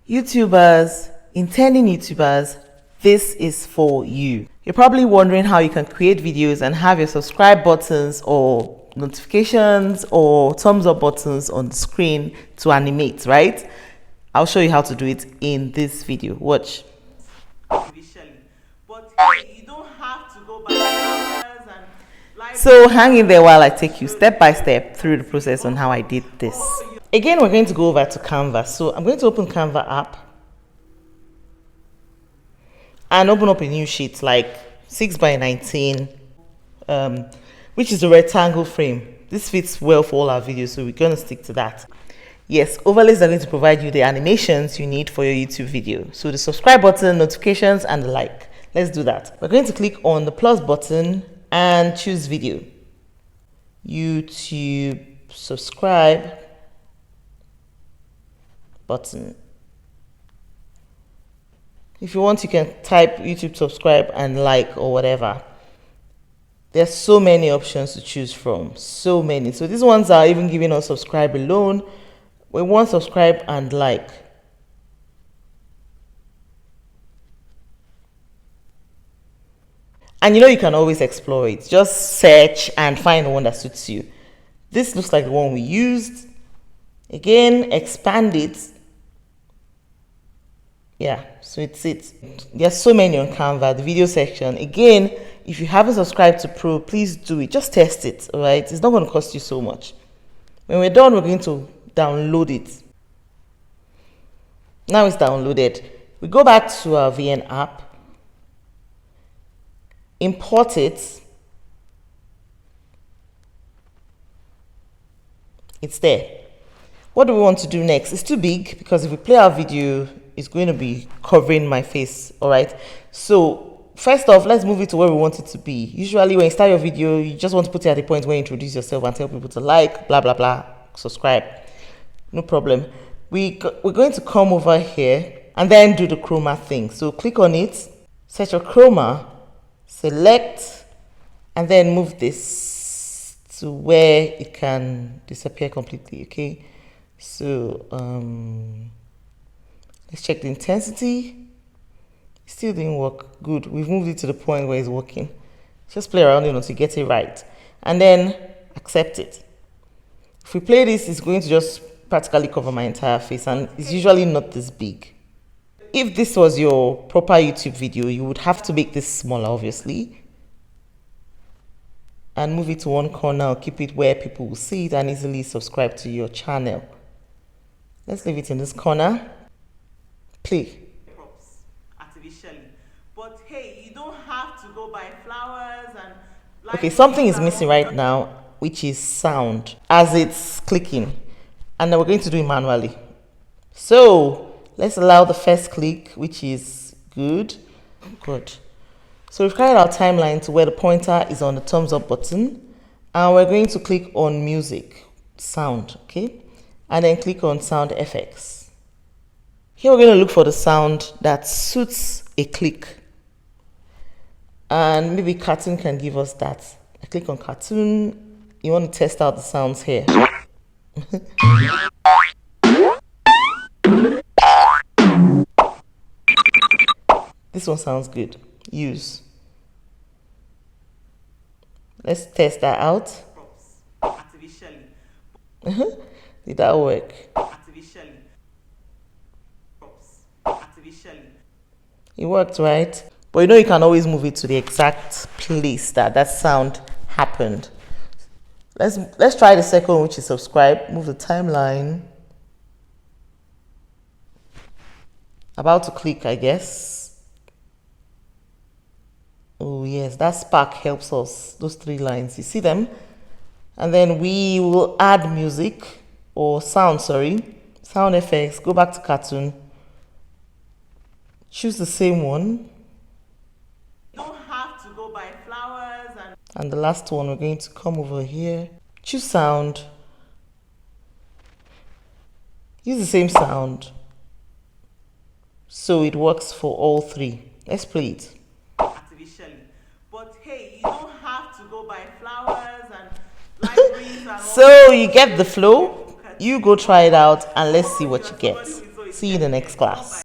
YouTubers, intending YouTubers, this is for you. You're probably wondering how you can create videos and have your subscribe buttons or notifications or thumbs up buttons on the screen to animate, right? I'll show you how to do it in this video. Watch. But hey, you don't have to go by so hang in there while I take you step by step through the process on how I did this. Again, we're going to go over to Canva. So I'm going to open Canva app and open up a new sheet like 6x19, which is a rectangle frame. This fits well for all our videos, so we're going to stick to that. Yes, overlays are going to provide you the animations you need for your YouTube video. So the subscribe button, notifications, and the like. Let's do that. We're going to click on the plus button and choose video. YouTube subscribe button. If you want, you can type YouTube subscribe and like or whatever. There's so many options to choose from. So many. So these ones are even giving us subscribe alone. We want subscribe and like. And you can always explore it. Just search and find the one that suits you. This looks like the one we used. Again, expand it. Yeah, so it's it. There's so many on Canva, the video section. Again, if you haven't subscribed to Pro, please do it. Just test it, all right? It's not going to cost you so much. When we're done, we're going to download it. Now it's downloaded. We go back to our VN app, import it. It's there. What do we want to do next? It's too big because if we play our video, it's going to be covering my face, all right? So first off, let's move it to where we want it to be. Usually when you start your video, you just want to put it at the point where you introduce yourself and tell people to like, blah, blah, blah, subscribe. No problem. We're going to come over here and then do the chroma thing. So click on it, set your chroma, select, and then move this to where it can disappear completely, okay? So let's check the intensity. It still didn't work. Good. We've moved it to the point where it's working. Just play around until you get it right. And then accept it. If we play this, it's going to just practically cover my entire face, and it's usually not this big. If this was your proper YouTube video, you would have to make this smaller, obviously, and move it to one corner or keep it where people will see it and easily subscribe to your channel. Let's leave it in this corner. Play. Artificially. But hey, you don't have to go buy flowers and okay, something is missing right now, which is sound as it's clicking, and then we're going to do it manually. So let's allow the first click, which is good. So we've carried our timeline to where the pointer is on the thumbs up button, and we're going to click on music, sound, okay? And then click on sound effects. Here we're going to look for the sound that suits a click. And maybe cartoon can give us that. I click on cartoon. You want to test out the sounds here. This one sounds good. Use. Let's test that out. Artificially. Did that work? Artificially. Artificially. It worked, right? But you can always move it to the exact place that sound happened. Let's try the second one, which is subscribe. Move the timeline. About to click, I guess. Oh yes, that spark helps us. Those 3 lines, you see them? And then we will add music or sound, sound effects. Go back to cartoon. Choose the same one. You don't have to go buy flowers. And the last one, we're going to come over here. Choose sound. Use the same sound. So it works for all 3. Let's play it. Artificially. But hey, you don't have to go buy flowers and libraries and so you get the flow. You go try it out and let's see what you get. See you in the next class.